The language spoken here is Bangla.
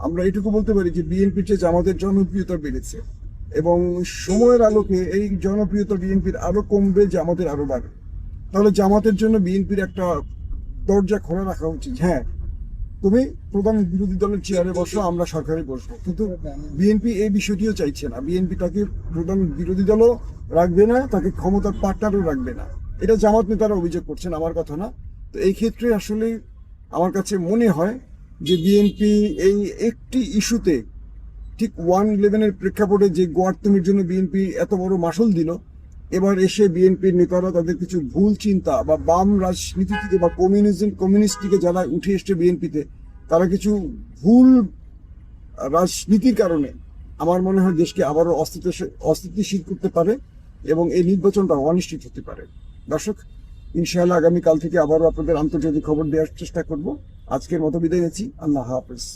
আমরা এটুকু বলতে পারি যে বিএনপির চেয়ে জামাতের জনপ্রিয়তা বেড়েছে, এবং সময়ের আলোকে এই জনপ্রিয়তা বিএনপির আরো কমবে, জামাতের আরো বাড়বে। তাহলে জামাতের জন্য বিএনপির একটা দরজা খোলা রাখা উচিত। হ্যাঁ, তুমি প্রধান বিরোধী দলের চেয়ারে বসো, আমরা সরকারে বসবো, কিন্তু বিএনপি এই বিষয়টিও চাইছে না। বিএনপি তাকে প্রধান বিরোধী দলও রাখবে না, তাকে ক্ষমতার পাট্টারও রাখবে না। এটা জামাত নেতারা অভিযোগ করছেন, আমার কথা না। তো এই ক্ষেত্রে আসলে আমার কাছে মনে হয় যে বিএনপি এই একটি ইস্যুতে, ঠিক 1/11-এর প্রেক্ষাপটে যে গোয়ার্তমের জন্য বিএনপি এত বড় মাসুল দিল, এবার এসে বিএনপির নেতারা তাদের কিছু ভুল চিন্তা বা বাম রাজনীতি থেকে বা কমিউনিস্ট থেকে যারা উঠে এসছে বিএনপিতে, তারা কিছু ভুল রাজনীতির কারণে আমার মনে হয় দেশকে আবারও অস্থিতিশীল করতে পারে, এবং এই নির্বাচনটা অনিশ্চিত হতে পারে। দর্শক, ইনশাআল্লাহ আগামীকাল থেকে আবারও আপনাদের আন্তর্জাতিক খবর দেওয়ার চেষ্টা করব। আজকের মতো বিদায় নিচ্ছি। আল্লাহ হাফেজ।